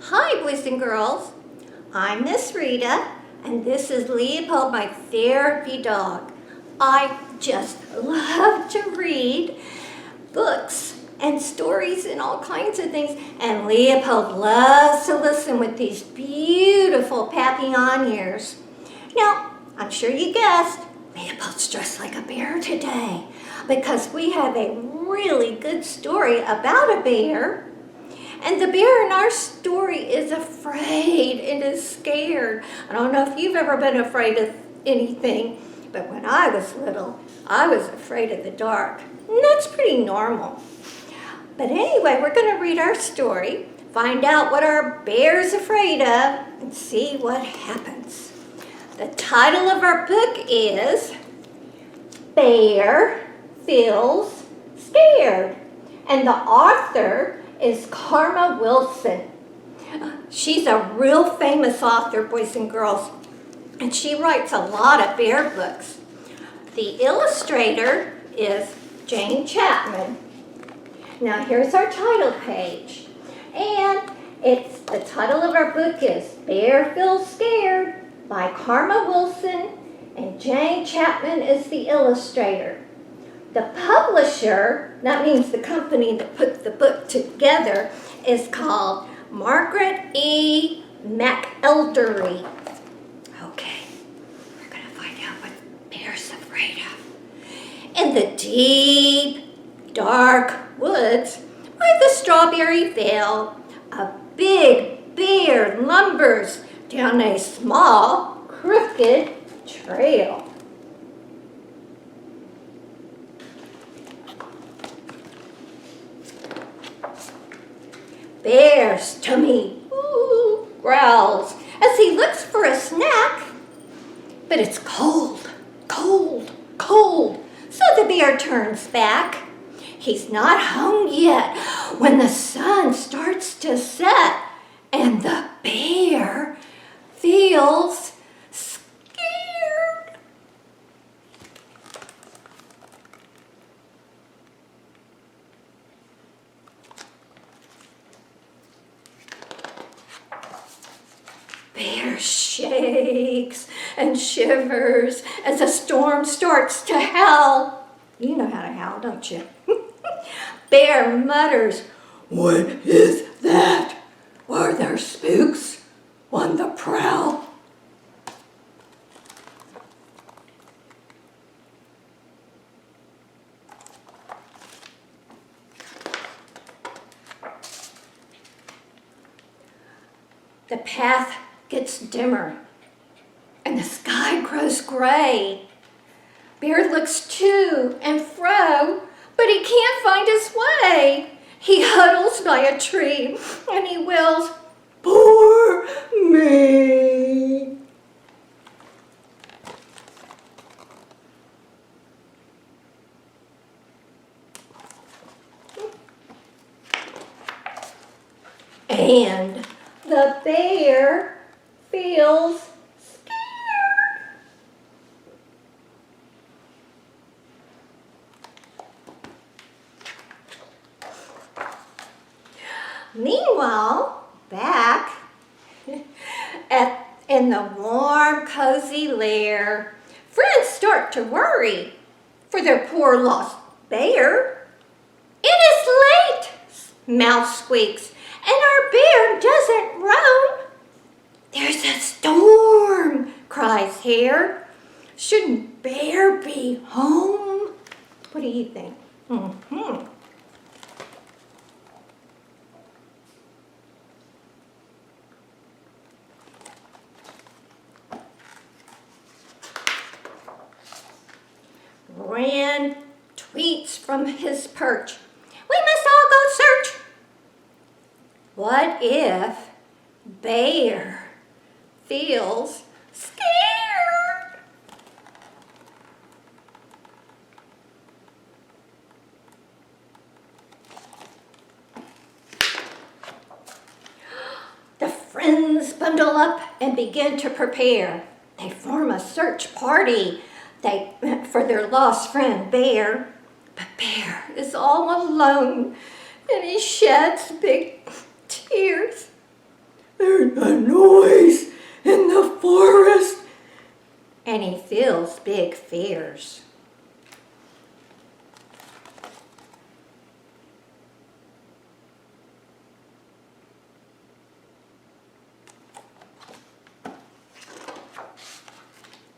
Hi, boys and girls. I'm Miss Rita, and this is Leopold, my therapy dog. I just love to read books and stories and all kinds of things, and Leopold loves to listen with these beautiful papillon ears. Now, I'm sure you guessed, Leopold's dressed like a bear today because we have a really good story about a bear. And the bear in our story is afraid and is scared. I don't know if you've ever been afraid of anything, but when I was little, I was afraid of the dark. And that's pretty normal. But anyway, we're going to read our story, find out what our bear's afraid of, and see what happens. The title of our book is Bear Feels Scared, and the author is Karma Wilson. She's a real famous author, boys and girls, and she writes a lot of bear books. The illustrator is Jane Chapman. Now here's our title page, and the title of our book is Bear Feels Scared by Karma Wilson, and Jane Chapman is the illustrator. The publisher, that means the company that put the book together, is called Margaret E. McElderry. Okay, we're going to find out what Bear's afraid of. In the deep, dark woods by the Strawberry Vale, a big bear lumbers down a small, crooked trail. Bear's tummy growls as he looks for a snack, but it's cold, cold, cold, so the bear turns back. He's not home yet when the sun starts to set, and the bear feels scared. Bear shakes and shivers as a storm starts to howl. You know how to howl, don't you? Bear mutters, "What is that? Are there spooks on the prowl?" The path gets dimmer, and the sky grows gray. Bear looks to and fro, but he can't find his way. He huddles by a tree, and he wails, "Poor me." And the bear feels scared. Meanwhile, back in the warm, cozy lair, friends start to worry for their poor lost bear. "It is late," Mouse squeaks, "and our bear doesn't roam." "There's a storm," cries Hare. "Shouldn't Bear be home?" What do you think? Wren tweets from his perch, "We must all go search." What if Bear feels scared? The friends bundle up and begin to prepare. They form a search party for their lost friend Bear. But Bear is all alone, and he sheds big tears. There's a noise in the forest. And he feels big fears.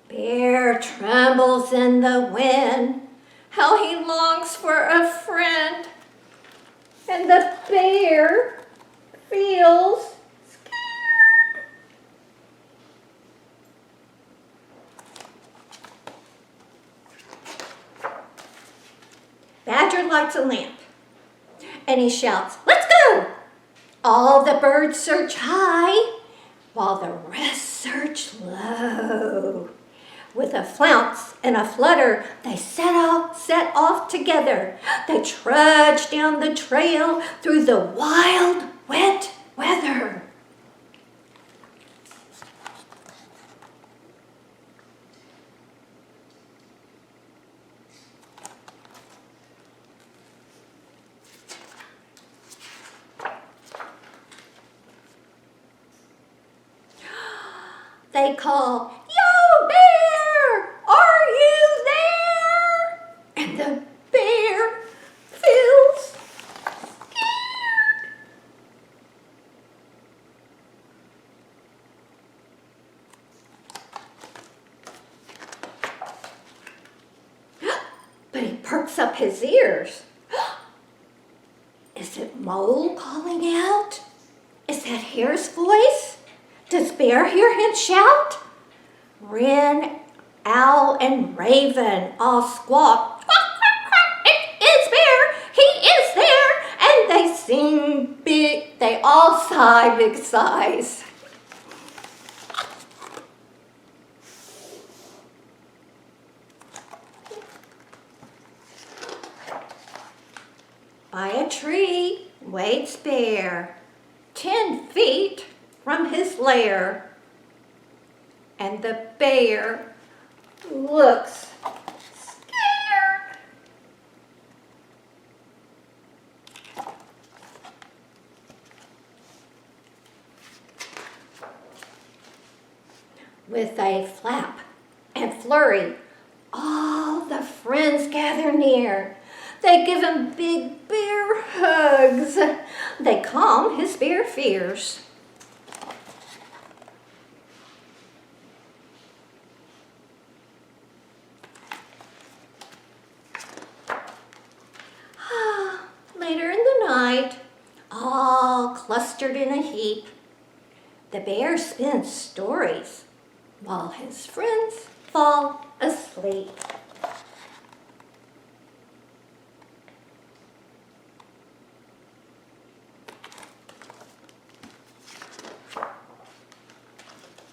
Bear trembles in the wind, how he longs for a friend. And the bear feels scared. Badger lights a lamp, and he shouts, "Let's go!" All the birds search high, while the rest search low. With a flounce and a flutter, they set off together. They trudge down the trail through the wild, wet weather. They call, "Yo, bear, are you there?" And the bear feels scared. But he perks up his ears. Is it Mole calling out? Is that Hare's voice? Does Bear hear him shout? Wren, Owl, and Raven all squawk. It's Bear! He is there! And they sing big, they all sigh big sighs. By a tree waits Bear, 10 feet from his lair, and the bear looks scared. With a flap and flurry, all the friends gather near. They give him big bear hugs. They calm his bear fears. Later in the night, all clustered in a heap, the bear spins stories while his friends fall asleep.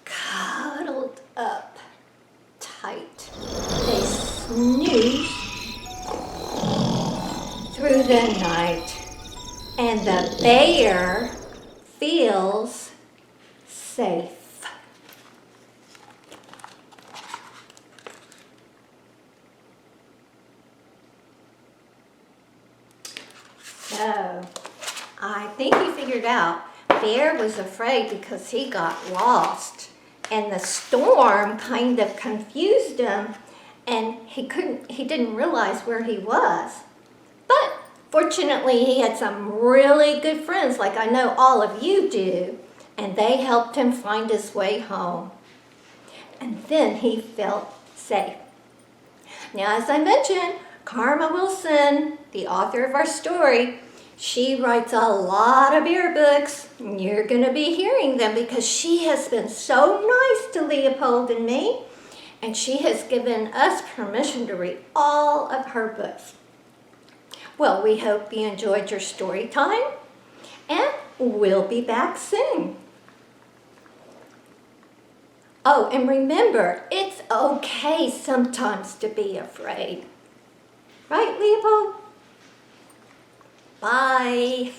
Cuddled up tight, they snooze through the night, and the bear feels safe. So, I think you figured out Bear was afraid because he got lost, and the storm kind of confused him, and he didn't realize where he was. But fortunately, he had some really good friends, like I know all of you do, and they helped him find his way home. And then he felt safe. Now, as I mentioned, Karma Wilson, the author of our story, she writes a lot of bear books. You're going to be hearing them because she has been so nice to Leopold and me, and she has given us permission to read all of her books. Well, we hope you enjoyed your story time, and we'll be back soon. Oh, and remember, it's okay sometimes to be afraid. Right, Leopold? Bye.